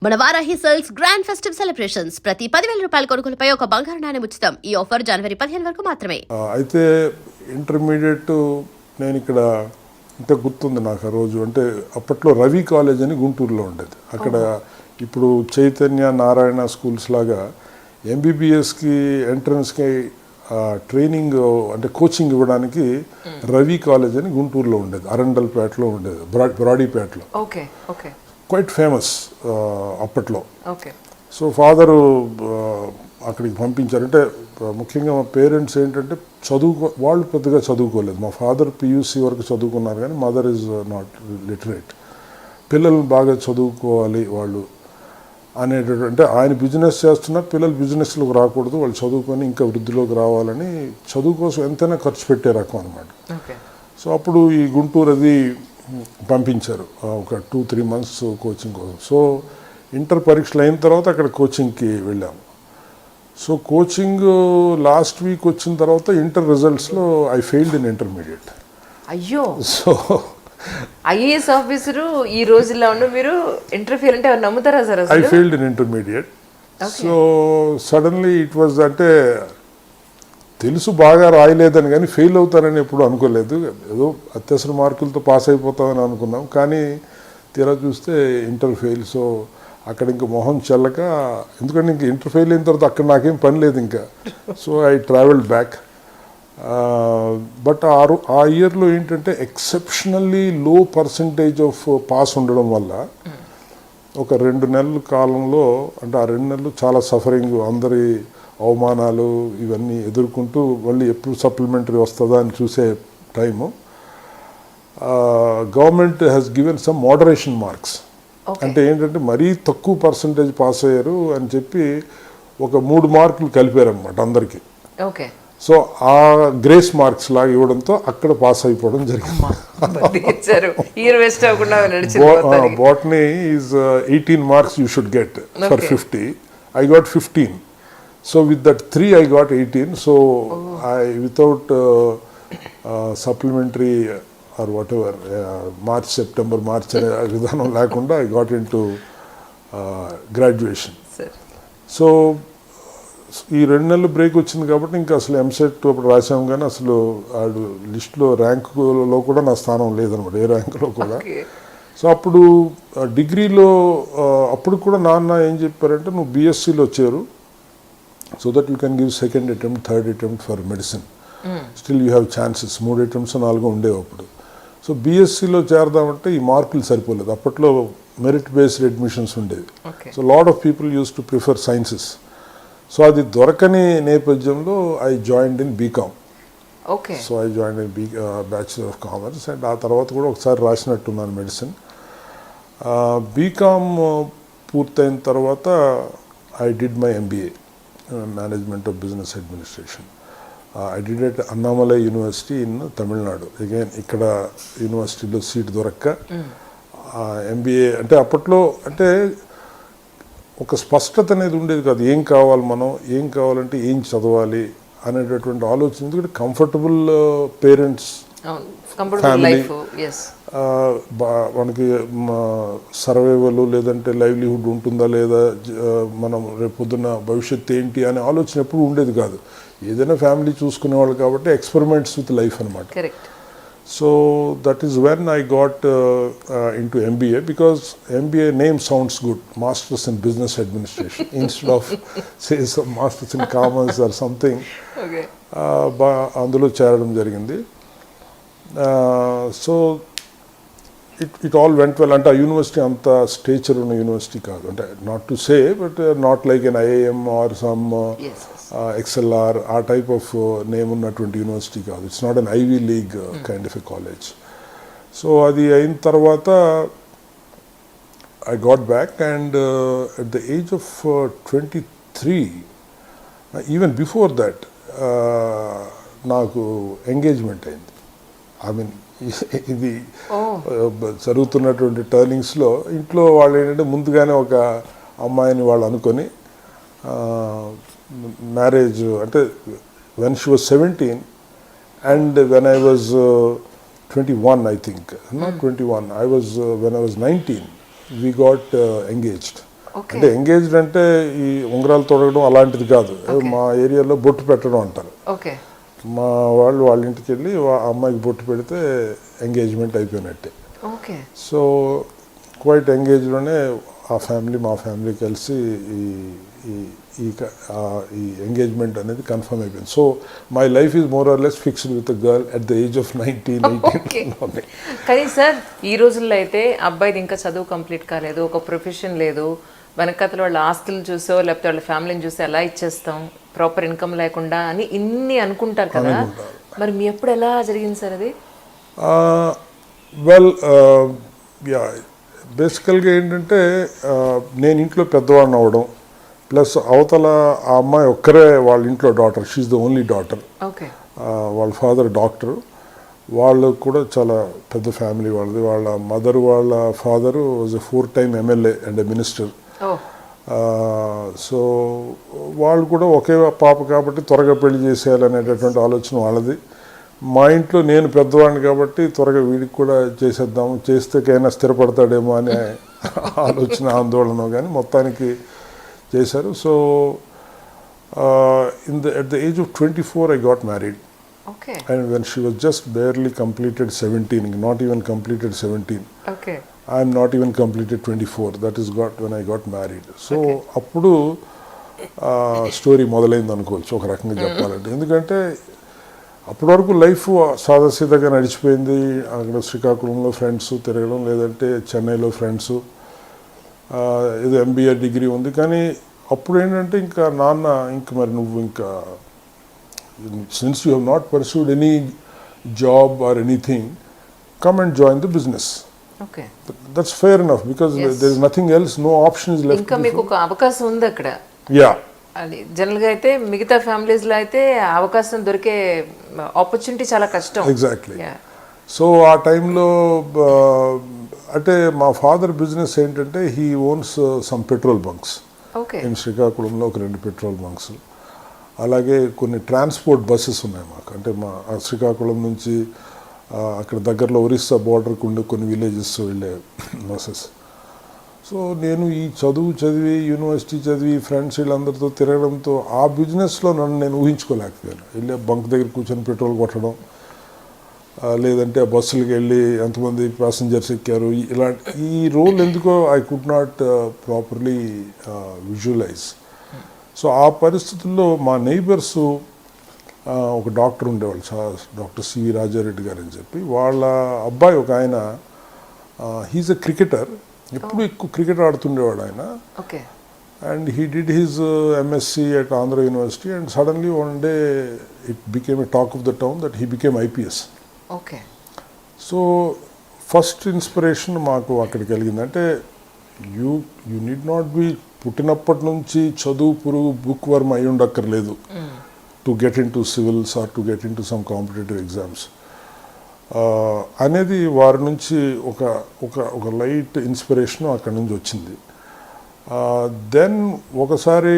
మన Varahi sales grand festive celebrations ప్రతి 10,000 రూపాయల కొనుగోలుపై ఒక బంగారు నాణెం ఉచితం. ఈ ఆఫర్ జనవరి 15 వరకు మాత్రమే. అయితే ఇంటర్మీడియట్ నేను ఇక్కడ ఇంత గుర్తుంది నాకు ఆ రోజు. అంటే అప్పట్లో రవి కాలేజ్ అని గుంటూరులో ఉండేది. అక్కడ ఇప్పుడు చైతన్య నారాయణ స్కూల్స్ లాగా ఎంబీబీఎస్కి ఎంట్రన్స్కి ట్రైనింగ్ అంటే కోచింగ్ ఇవ్వడానికి రవి కాలేజ్ అని గుంటూరులో ఉండేది. అరండల్పేటలో ఉండేది, బ్రాడీపేటలో. క్వైట్ ఫేమస్ అప్పట్లో. సో ఫాదరు అక్కడికి పంపించారంటే ముఖ్యంగా మా పేరెంట్స్ ఏంటంటే వాళ్ళు పెద్దగా చదువుకోలేదు. మా ఫాదర్ పియూసీ వరకు చదువుకున్నారు కానీ మదర్ ఈజ్ నాట్ లిటరేట్. పిల్లలు బాగా చదువుకోవాలి వాళ్ళు అనేటటువంటి, ఆయన బిజినెస్ చేస్తున్నా పిల్లలు బిజినెస్లోకి రాకూడదు, వాళ్ళు చదువుకొని ఇంకా వృద్ధిలోకి రావాలని చదువు కోసం ఎంతైనా ఖర్చు పెట్టే రకం అనమాట. సో అప్పుడు ఈ గుంటూరు అది పంపించారు ఒక 2-3 months కోచింగ్ కోసం. సో ఇంటర్ పరీక్షలు అయిన తర్వాత అక్కడ కోచింగ్కి వెళ్ళాము. సో కోచింగ్ లాస్ట్ వీక్ వచ్చిన తర్వాత ఇంటర్ రిజల్ట్స్లో ఐ ఫెయిల్డ్ ఇన్ ఇంటర్మీడియట్. అయ్యో! సో ఐఏఎస్ ఆఫీసరు ఈ రోజుల్లో ఉన్న మీరు ఇంటర్ఫియర్ అంటే ఎవరు నమ్ముతారా sir? I failed in intermediate. So suddenly it was అంటే తెలుసు బాగా రాయలేదని, కానీ ఫెయిల్ అవుతానని ఎప్పుడు అనుకోలేదు. ఏదో అత్యవసర మార్కులతో పాస్ అయిపోతామని అనుకున్నాం, కానీ తీరా చూస్తే ఇంటర్ ఫెయిల్. సో అక్కడ ఇంకా మొహం చెల్లక, ఎందుకంటే ఇంక ఇంటర్ ఫెయిల్ అయిన తర్వాత అక్కడ నాకేం పని లేదు ఇంకా. So I travelled back. But ఆ ఇయర్లో ఏంటంటే ఎక్సెప్షనల్లీ లో పర్సంటేజ్ ఆఫ్ పాస్ ఉండడం వల్ల ఒక 2 నెలల కాలంలో, అంటే ఆ 2 నెలలు చాలా సఫరింగ్, అందరి అవమానాలు ఇవన్నీ ఎదుర్కొంటూ మళ్ళీ ఎప్పుడు సప్లిమెంటరీ వస్తుందా అని చూసే time. Government has given some moderation marks. అంటే ఏంటంటే మరీ తక్కువ పర్సంటేజ్ పాస్ అయ్యారు అని చెప్పి ఒక 3 మార్కులు కలిపారనమాట అందరికీ. సో ఆ గ్రేస్ మార్క్స్ లాగా ఇవ్వడంతో అక్కడ పాస్ అయిపోవడం జరిగింది. Botany is 18 marks you should get for 50. I got 15. So with that 3 I got 18. So I, without supplementary or whatever, March, September, March విధానం లేకుండా I got into graduation. So ఈ 2 నెలలు break వచ్చింది కాబట్టి ఇంకా అసలు ఎంసెట్ అప్పుడు రాసాం, కానీ అసలు ఆడు లిస్టులో ర్యాంకులో కూడా నా స్థానం లేదనమాట, ఏ ర్యాంకులో కూడా. సో అప్పుడు డిగ్రీలో అప్పుడు కూడా నాన్న ఏం చెప్పారంటే, నువ్వు బీఎస్సీలో చేరు, so that you can give second attempt, third attempt for medicine. Still you have chances. 3 attempts 4 ఉండేవి అప్పుడు. సో బీఎస్సీలో చేరదామంటే ఈ మార్కులు సరిపోలేదు. అప్పట్లో మెరిట్ బేస్డ్ అడ్మిషన్స్ ఉండేవి. So lot of people use to prefer sciences. So అది దొరకని నేపథ్యంలో I joined in BCom. So I joined in bachelor of commerce. And ఆ తర్వాత కూడా ఒకసారి రాసినట్టున్నాను మెడిసిన్. బీకామ్ పూర్తయిన తర్వాత I did my MBA, Management of Business Administration. I did it at Annamalai University in Tamil Nadu. Again, ఇక్కడ యూనివర్సిటీలో seat దొరక్క ఎంబీఏ అంటే అప్పట్లో అంటే ఒక స్పష్టత అనేది ఉండేది కాదు. ఏం కావాలి, మనం ఏం కావాలంటే ఏం చదవాలి అనేటటువంటి ఆలోచన. ఎందుకంటే కంఫర్టబుల్ పేరెంట్స్, ఫ్యామిలీ, మనకి సర్వైవల్ లేదంటే లైవ్లీహుడ్ ఉంటుందా లేదా, మనం రేపు పొద్దున్న భవిష్యత్తు ఏంటి అనే ఆలోచన ఎప్పుడు ఉండేది కాదు. ఏదైనా ఫ్యామిలీ చూసుకునేవాళ్ళు కాబట్టి ఎక్స్పెరిమెంట్స్ విత్ లైఫ్ అనమాట. So that is when I got into MBA, because MBA name sounds good, masters in business administration instead of say some masters in commerce or something. అందులో చేరడం జరిగింది. So it all went well. అంటే ఆ university అంత stature ఉన్న university కాదు, అంటే not to say, but not like an IIM or some XLR ఆ టైప్ ఆఫ్ నేమ్ ఉన్నటువంటి యూనివర్సిటీ కాదు. It's not an ivy league kind of a college. So అది అయిన తర్వాత I got back, and at the age of 23, even before that నాకు engagement అయింది. I mean ఇది జరుగుతున్నటువంటి టర్నింగ్స్లో ఇంట్లో వాళ్ళు ఏంటంటే ముందుగానే ఒక అమ్మాయిని వాళ్ళు అనుకొని మ్యారేజ్, అంటే when she was 17 and when I was 21, I think, not 21, when I was 19, we got engaged. Okay అంటే ఎంగేజ్డ్ అంటే ఈ ఉంగరాలు తొడగడం అలాంటిది కాదు, మా ఏరియాలో బొట్టు పెట్టడం అంటారు. ఓకే మా వాళ్ళు వాళ్ళ ఇంటికి వెళ్ళి అమ్మాయికి బొట్టు పెడితే ఎంగేజ్మెంట్ అయిపోయినట్టే. ఓకే సో క్వైట్ ఎంగేజ్లోనే ఆ ఫ్యామిలీ మా ఫ్యామిలీ కలిసి ఈ ఈ ఈ ఎంగేజ్మెంట్ అనేది కన్ఫర్మ్ అయిపోయింది. So my life is more or less fixed with girl at the age of 19. కానీ సార్ ఈ రోజుల్లో అయితే అబ్బాయిది ఇంకా చదువు కంప్లీట్ కాలేదు, ఒక ప్రొఫెషన్ లేదు, వెనకతల వాళ్ళ ఆస్తులు చూసో లేకపోతే వాళ్ళ ఫ్యామిలీని చూసో ఎలా ఇచ్చేస్తాం ప్రాపర్ ఇన్కమ్ లేకుండా అని ఇన్ని అనుకుంటారు కదా. మరి మీ ఎప్పుడు ఎలా జరిగింది సార్ అది? వెల్ యా, బేసికల్గా ఏంటంటే నేను ఇంట్లో పెద్దవాడిని అవ్వడం, ప్లస్ అవతల ఆ అమ్మాయి ఒక్కరే వాళ్ళ ఇంట్లో daughter, she's the only daughter. Okay వాళ్ళ ఫాదర్ డాక్టర్, వాళ్ళు కూడా చాలా పెద్ద ఫ్యామిలీ వాళ్ళది. వాళ్ళ మదర్ వాళ్ళ father was a 4-time MLA and a minister. So వాళ్ళు కూడా ఒకే పాప కాబట్టి త్వరగా పెళ్లి చేసేయాలనేటటువంటి ఆలోచన వాళ్ళది. మా ఇంట్లో నేను పెద్దవాడిని కాబట్టి త్వరగా వీడికి కూడా చేసేద్దాము, చేస్తేకైనా స్థిరపడతాడేమో అనే ఆలోచన ఆందోళన, కానీ మొత్తానికి చేశారు. So at the age of 24 I got married. Okay. And when she was just barely completed 17, not even completed 17. Okay. I am not even completed 24. That is when I got married. So అప్పుడు story మొదలైంది అనుకోవచ్చు ఒక రకంగా చెప్పాలంటే. ఎందుకంటే అప్పటి వరకు life సాదాసీదాగా నడిచిపోయింది. అక్కడ శ్రీకాకుళంలో ఫ్రెండ్స్ తిరగడం, లేదంటే చెన్నైలో ఫ్రెండ్స్, ఏదో MBA డిగ్రీ ఉంది. కానీ అప్పుడు ఏంటంటే ఇంకా నాన్న ఇంక మరి నువ్వు ఇంకా since you have not pursued any job or anything, come and join the business. Okay that's fair enough because there is nothing else, no option is left. ఇంకా మీకు ఒక అవకాశం ఉంది అక్కడ. యా, అది జనరల్గా అయితే మిగతా ఫ్యామిలీస్లో అయితే అవకాశం దొరికే ఆపర్చునిటీ చాలా కష్టం. ఎగ్జాక్ట్లీ. సో ఆ టైంలో అంటే మా ఫాదర్ బిజినెస్ ఏంటంటే he ones some petrol bunks. Okay in శ్రీకాకుళంలో ఒక 2 పెట్రోల్ బంక్స్, అలాగే కొన్ని ట్రాన్స్పోర్ట్ బస్సెస్ ఉన్నాయి మాకు. అంటే మా శ్రీకాకుళం నుంచి అక్కడ దగ్గరలో ఒరిస్సా బార్డర్కి ఉండే కొన్ని విలేజెస్ వెళ్ళే బస్సెస్. సో నేను ఈ చదివి యూనివర్సిటీ చదివి ఫ్రెండ్స్ వీళ్ళందరితో తిరగడంతో ఆ బిజినెస్లో నన్ను నేను ఊహించుకోలేకపోయాను. వెళ్ళి బంక్ దగ్గర కూర్చొని పెట్రోల్ కొట్టడం, లేదంటే ఆ బస్సులకి వెళ్ళి ఎంతమంది ప్యాసింజర్స్ ఎక్కారు, ఇలాంటి ఈ రోల్ ఎందుకో I could not properly visualize. So ఆ పరిస్థితుల్లో మా నైబర్స్ ఒక డాక్టర్ ఉండేవాళ్ళు, డాక్టర్ సివి రాజారెడ్డి గారు అని చెప్పి, వాళ్ళ అబ్బాయి ఒక ఆయన, హీజ్ ఎ క్రికెటర్, ఎప్పుడు ఎక్కువ క్రికెట్ ఆడుతుండేవాడు ఆయన. Okay and he did his MSc at Andhra University, and suddenly one day it became a talk of the town that he became IPS. Okay so first inspiration మాకు అక్కడికి కలిగింది. అంటే you need not be పుట్టినప్పటి నుంచి చదువు పురుగు book worm అయి ఉండక్కర్లేదు to get into civils or to get into some competitive exams అనేది వారి నుంచి ఒక ఒక ఒక లైట్ ఇన్స్పిరేషన్ అక్కడి నుంచి వచ్చింది. దెన్ ఒకసారి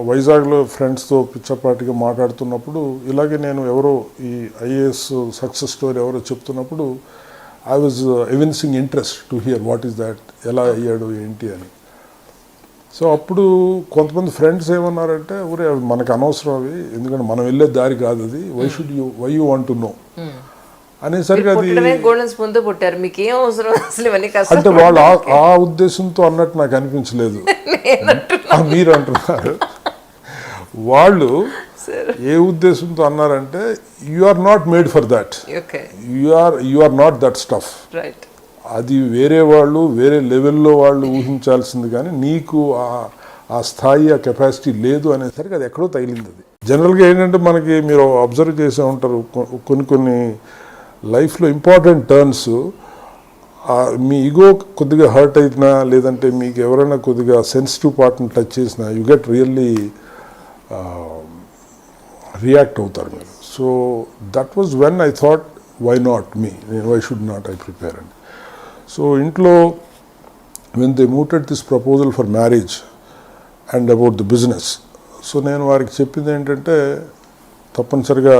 వైజాగ్లో ఫ్రెండ్స్తో పిచ్చపాటిగా మాట్లాడుతున్నప్పుడు ఇలాగే నేను ఎవరో ఈ IAS సక్సెస్ స్టోరీ ఎవరో చెప్తున్నప్పుడు I was evincing interest to hear what is that, ఎలా అయ్యాడు ఏంటి అని. సో అప్పుడు కొంతమంది ఫ్రెండ్స్ ఏమన్నారంటే, ఊరే అవి మనకు అనవసరం, అవి ఎందుకంటే మనం వెళ్ళే దారి కాదు అది, why you want to know అనేసరికి అది గోల్డెన్ స్పూన్ తో పుట్టారు, మీకు ఏం అవసరం అసలు ఇవన్నీ కష్టం అంటే వాళ్ళు ఆ ఉద్దేశంతో అన్నట్టు నాకు అనిపించలేదు. మీరు అంటున్నారు, వాళ్ళు ఏ ఉద్దేశంతో అన్నారంటే you are not made for that, you are not that stuff, అది వేరే వాళ్ళు వేరే లెవెల్లో వాళ్ళు ఊహించాల్సింది, కానీ నీకు ఆ స్థాయి ఆ కెపాసిటీ లేదు అనేసరికి అది ఎక్కడో తగిలింది. అది జనరల్గా ఏంటంటే మనకి మీరు అబ్జర్వ్ చేసే ఉంటారు, కొన్ని లైఫ్లో ఇంపార్టెంట్ టర్న్స్ మీ ఈగో కొద్దిగా హర్ట్ అయినా, లేదంటే మీకు ఎవరైనా కొద్దిగా సెన్సిటివ్ పార్ట్ని టచ్ చేసినా యు గెట్ రియల్లీ రియాక్ట్ అవుతారు మీరు. So that was when I thought why not me, why should not I prepare and. So ఇంట్లో when they mooted this proposal for marriage and about the business, so నేను వారికి చెప్పింది ఏంటంటే తప్పనిసరిగా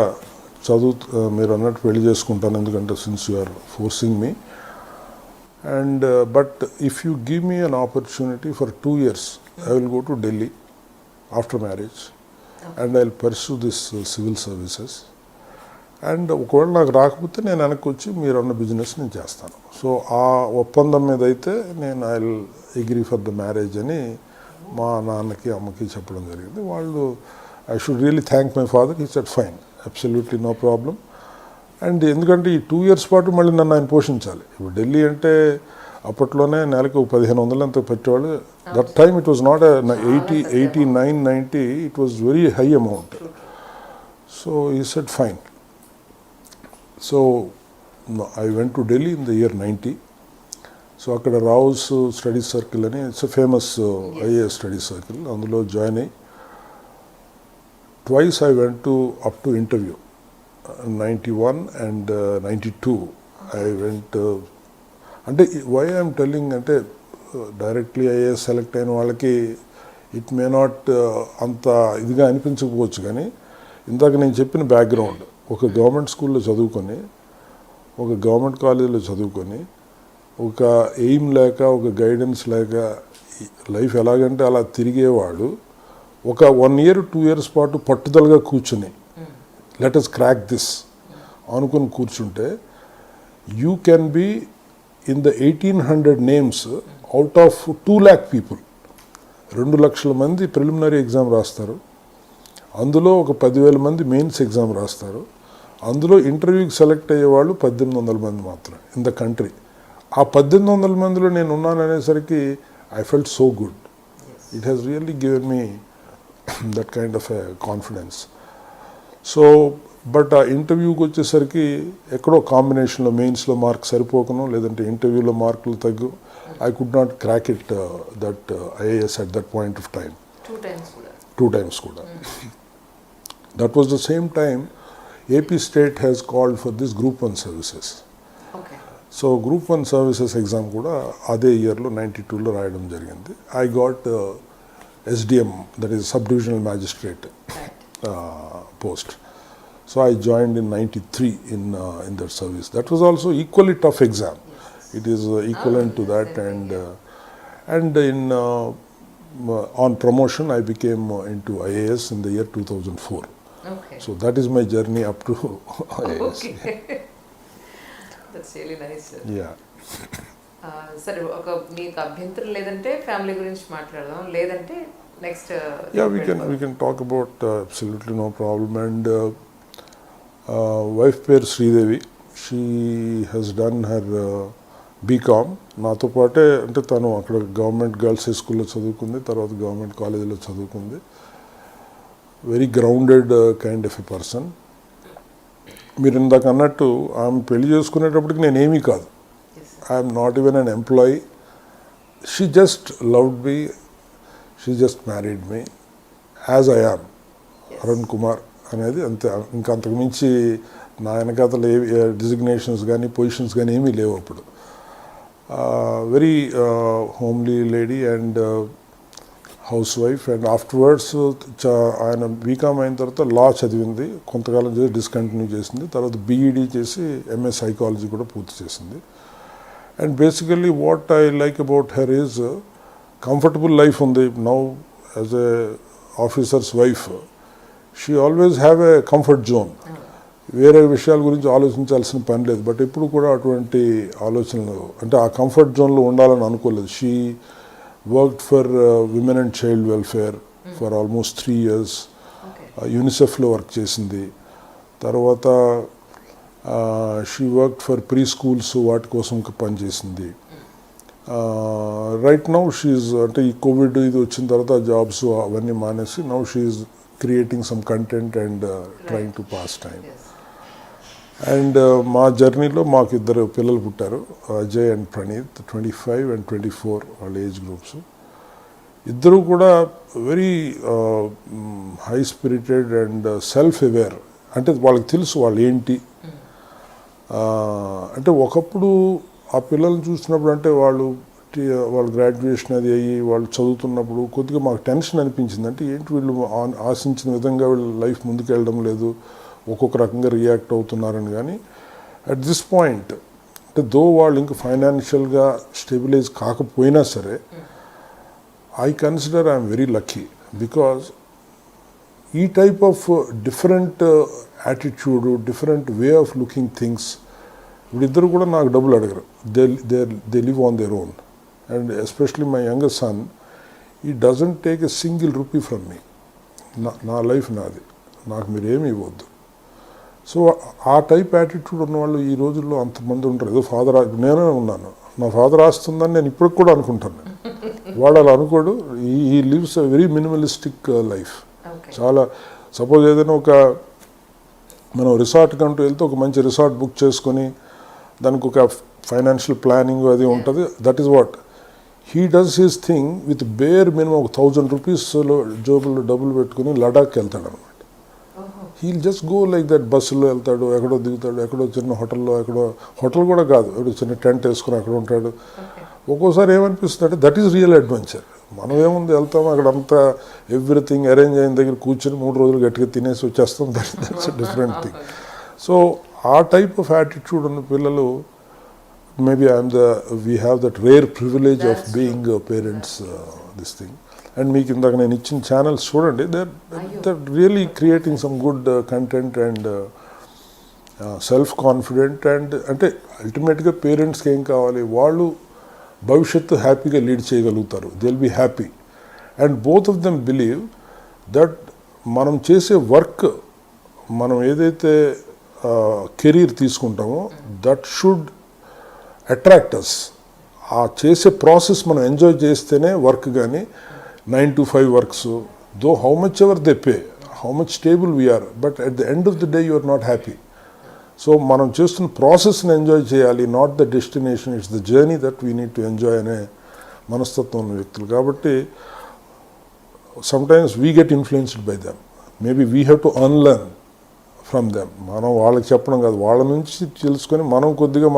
మీరు అన్నట్టు పెళ్లి చేసుకుంటాను, ఎందుకంటే since you are forcing me, And but if you give me an opportunity for 2 years, I will go to Delhi after marriage, and I'll pursue this civil services. And ఒకవేళ నాకు రాకపోతే నేను వెనక్కి వచ్చి మీరు అన్న బిజినెస్ నేను చేస్తాను. సో ఆ ఒప్పందం మీద అయితే నేను I will agree for the marriage అని మా నాన్నకి అమ్మకి చెప్పడం జరిగింది. వాళ్ళు I should really thank my father. He said fine, absolutely no problem. And ఎందుకంటే ఈ 2 years పాటు మళ్ళీ నన్ను ఆయన పోషించాలి. ఇప్పుడు ఢిల్లీ అంటే అప్పట్లోనే నెలకు 1500 అంత పెట్టేవాళ్ళు. That time it was not 89, 90, it was very high amount. So he said fine. So I went to Delhi in the year 90. So అక్కడ రావుస్ స్టడీ సర్కిల్ అని it's famous IAS study circle, అందులో జాయిన్ అయ్యి twice I went to up to interview. 91 and 92 I went. అంటే why I'm telling అంటే directly IAS select అయిన వాళ్ళకి it may not అంత ఇదిగా అనిపించకపోవచ్చు, కానీ ఇందాక నేను చెప్పిన బ్యాక్గ్రౌండ్, ఒక గవర్నమెంట్ స్కూల్లో చదువుకొని, ఒక గవర్నమెంట్ కాలేజీలో చదువుకొని, ఒక ఎయిమ్ లేక, ఒక గైడెన్స్ లేక లైఫ్ ఎలాగంటే అలా తిరిగేవాడు ఒక 1 year 2 years పాటు పట్టుదలగా కూర్చుని లెట్ us క్రాక్ దిస్ అనుకుని కూర్చుంటే you can be in the 1800 names out of 2 lakh people. 2 లక్షల మంది ప్రిలిమినరీ ఎగ్జామ్ రాస్తారు, అందులో ఒక 10,000 మంది మెయిన్స్ ఎగ్జామ్ రాస్తారు, అందులో ఇంటర్వ్యూకి సెలెక్ట్ అయ్యేవాళ్ళు 1800 మంది మాత్రమే ఇన్ ద కంట్రీ. ఆ 1800 మందిలో నేను ఉన్నాను అనేసరికి I felt so good. It has really given me that kind of a confidence. So but ఆ ఇంటర్వ్యూకి వచ్చేసరికి ఎక్కడో కాంబినేషన్లో మెయిన్స్లో మార్క్ సరిపోకను, లేదంటే ఇంటర్వ్యూలో మార్కులు తగ్గు. I could not crack it that IAS at that point of time. 2 times కూడా. That was the same time AP state has called for this Group 1 services. So Group 1 services exam కూడా అదే ఇయర్లో 92లో రాయడం జరిగింది. I got SDM, that is sub divisional magistrate post. So I joined in 93 in that service. That was also equally tough exam. It is equivalent to that, and in on promotion I became into IAS in the year 2004. Okay. So that is my journey up to IAS. Okay. That's really nice, sir. Yeah. సరే, ఒక మీకు అభ్యంతరం లేదంటే family గురించి మాట్లాడదాం, లేదంటే next. Yeah, we can talk about absolutely no problem. And wife పేరు Sridevi. She has done her BCom. నాతో పాటే, అంటే తను అక్కడ గవర్నమెంట్ గర్ల్స్ హై స్కూల్లో చదువుకుంది, తర్వాత గవర్నమెంట్ కాలేజీలో చదువుకుంది. Very grounded kind of a person. మీరు ఇందాక అన్నట్టు ఆమె పెళ్లి చేసుకునేటప్పటికి నేనేమీ కాదు. I'm not even an employee. She just loved me, she just married me as I am, Arun Kumar అనేది అంతే. ఇంకా అంతకుమించి నా వెనకాతలు ఏ డిజిగ్నేషన్స్ కానీ పొజిషన్స్ కానీ ఏమీ లేవు అప్పుడు. Very homely lady and house wife. And afterwards ఆయన బీకామ్ అయిన తర్వాత లా చదివింది, కొంతకాలం చేసి డిస్కంటిన్యూ చేసింది, తర్వాత బీఈడీ చేసి ఎంఏ సైకాలజీ కూడా పూర్తి చేసింది. And basically what I like about her is comfortable life ఉంది now as a officer's wife. She always have a comfort zone. వేరే విషయాల గురించి ఆలోచించాల్సిన పని లేదు. బట్ ఎప్పుడు కూడా అటువంటి ఆలోచనలు, అంటే ఆ కంఫర్ట్ జోన్లో ఉండాలని అనుకోలేదు. She worked for women and child welfare for almost 3 years. యూనిసెఫ్లో work చేసింది. తర్వాత she worked for pre schools, వాటి కోసం పనిచేసింది. రైట్ నౌ షీఈ్, అంటే ఈ కోవిడ్ ఇది వచ్చిన తర్వాత జాబ్స్ అవన్నీ మానేసి now she's creating some content and trying to pass time. And మా జర్నీలో మాకు 2 పిల్లలు పుట్టారు, అజయ్ అండ్ ప్రణీత్, 25 and 24 వాళ్ళ ఏజ్ గ్రూప్స్. ఇద్దరు కూడా very high spirited and self aware. అంటే వాళ్ళకి తెలుసు వాళ్ళు ఏంటి. అంటే ఒకప్పుడు ఆ పిల్లల్ని చూసినప్పుడు, అంటే వాళ్ళు గ్రాడ్యుయేషన్ అది అయ్యి వాళ్ళు చదువుతున్నప్పుడు కొద్దిగా మాకు టెన్షన్ అనిపించింది. అంటే ఏంటి వీళ్ళు ఆశించిన విధంగా వీళ్ళ లైఫ్ ముందుకు వెళ్ళడం లేదు, ఒక్కొక్క రకంగా రియాక్ట్ అవుతున్నారని. కానీ అట్ దిస్ పాయింట్ అంటే దో వాళ్ళు ఇంకా ఫైనాన్షియల్గా స్టెబిలైజ్ కాకపోయినా సరే I consider I'm very lucky because ఈ type of different attitude different way of looking things వీళ్ళిద్దరు కూడా నాకు డబ్బులు అడగరు. They live on their own and especially my younger son he doesn't take a single rupee from me. నా life నాది, నాకు మీరు ఏమి ఇవ్వద్దు. సో ఆ టైప్ యాటిట్యూడ్ ఉన్నవాళ్ళు ఈ రోజుల్లో అంతమంది ఉంటారు. ఏదో ఫాదర్, నేనే ఉన్నాను, నా ఫాదర్ ఆస్తుందని నేను ఇప్పటికి కూడా అనుకుంటాను. వాడు అలా అనుకోడు. ఈ lives a very minimalistic life. చాలా సపోజ్ ఏదైనా మనం రిసార్ట్ కంటూ వెళ్తే ఒక మంచి రిసార్ట్ బుక్ చేసుకొని దానికి ఒక ఫైనాన్షియల్ ప్లానింగ్ అది ఉంటుంది. That is what he does his thing with bare minimum ఒక 1000 రూపీస్లో జోబుల్లో డబ్బులు పెట్టుకుని లడాఖ్కి వెళ్తాడు అనమాట. He'll just go like that. బస్సులో వెళ్తాడు, ఎక్కడో దిగుతాడు, ఎక్కడో చిన్న హోటల్లో, ఎక్కడో హోటల్ కూడా కాదు, ఎక్కడో చిన్న టెంట్ వేసుకుని అక్కడ ఉంటాడు. ఒక్కోసారి ఏమనిపిస్తుంది అంటే దట్ ఈస్ రియల్ అడ్వెంచర్. మనం ఏముంది వెళ్తాం అక్కడ అంతా ఎవ్రీథింగ్ అరేంజ్ అయిన దగ్గర కూర్చొని 3 రోజులు గట్టిగా తినేసి వచ్చేస్తాం. That's different thing. సో ఆ టైప్ ఆఫ్ యాటిట్యూడ్ ఉన్న పిల్లలు maybe we have that rare privilege of being parents, this thing. And మీకు ఇందాక నేను ఇచ్చిన ఛానల్స్ చూడండి, they're really creating some good content and self confident. And అంటే అల్టిమేట్గా పేరెంట్స్కి ఏం కావాలి, వాళ్ళు భవిష్యత్తు హ్యాపీగా లీడ్ చేయగలుగుతారు. They will be happy. And both of them believe that మనం చేసే వర్క్, మనం ఏదైతే కెరీర్ తీసుకుంటామో దట్ షుడ్ అట్రాక్ట్ అస్. ఆ చేసే ప్రాసెస్ మనం ఎంజాయ్ చేస్తేనే వర్క్. కానీ 9 to 5 works, though how much ever they pay, how much stable we're, but at the end of the day you are not happy. So మనం చేస్తున్న ప్రాసెస్ని enjoy చేయాలి, not the destination. It's the journey that we need to enjoy అనే మనస్తత్వం ఉన్న వ్యక్తులు. కాబట్టి sometimes we get influenced by them. Maybe we have to unlearn from them. మనం వాళ్ళకి చెప్పడం కాదు, వాళ్ళ నుంచి తెలుసుకొని మనం కొద్దిగా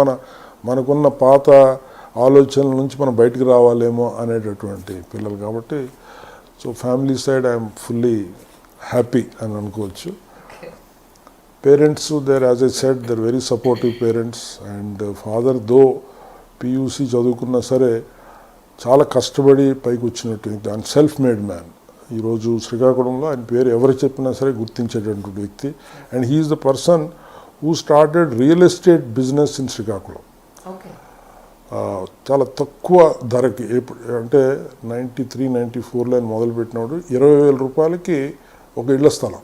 మనకున్న పాత ఆలోచనల నుంచి మనం బయటకు రావాలేమో అనేటటువంటి పిల్లలు. కాబట్టి so family side I'm fully happy అని అనుకోవచ్చు. Parents there, as I said, they're very supportive parents. And father though PUC చదువుకున్నా సరే చాలా కష్టపడి పైకి వచ్చినటువంటి అండ్ సెల్ఫ్ మేడ్ మ్యాన్. ఈరోజు శ్రీకాకుళంలో ఆయన పేరు ఎవరు చెప్పినా సరే గుర్తించేటటువంటి వ్యక్తి. And he's the person who started real estate business in Srikakulam. చాలా తక్కువ ధరకి, అంటే 93-94లో ఆయన మొదలుపెట్టినప్పుడు 20,000 రూపాయలకి ఒక ఇళ్ల స్థలం,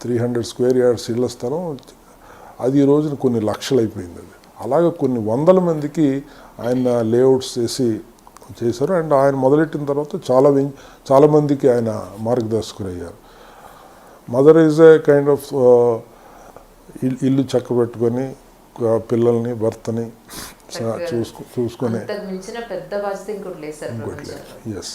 300 స్క్వేర్ యార్డ్స్ ఇళ్ల స్థలం. అది ఈ రోజున కొన్ని లక్షలు అయిపోయింది. అది అలాగే కొన్ని వందల మందికి ఆయన లేఅవుట్స్ చేశారు. అండ్ ఆయన మొదలెట్టిన తర్వాత చాలా మందికి ఆయన మార్గదర్శకులు అయ్యారు. Mother is a kind of ఇల్లు చక్కబెట్టుకొని పిల్లల్ని, భర్తని చూసుకొని. Yes.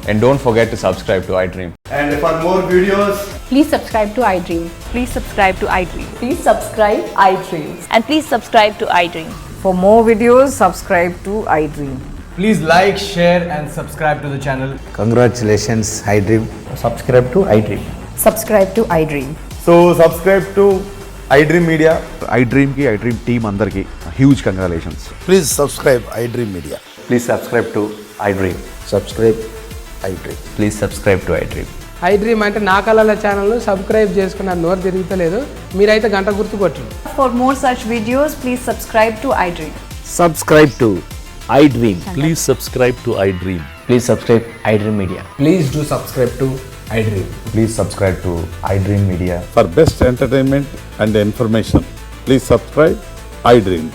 And don't forget to subscribe to iDream. And for more videos, Please subscribe to iDream. Please subscribe to iDream. Please subscribe iDream. And please subscribe to iDream. For more videos, subscribe to iDream. please like, share and subscribe to the channel. Congratulations, iDream. Subscribe to iDream. Subscribe to iDream. So subscribe to iDream Media. iDream team andarki huge congratulations. Please subscribe iDream Media. Please subscribe to iDream. Subscribe iDream. Please subscribe to iDream. iDream అంటే నా కళల ఛానల్ను subscribe చేసుకున్న నోరు తిరుగుతలేదు, మీరైతే గంట గుర్తు కొట్టండి. For more such videos, please subscribe to iDream. Subscribe to iDream. Please subscribe to iDream. Please subscribe iDream Media. Please do subscribe to iDream. Please subscribe to iDream Media. For best entertainment and information, please subscribe iDream.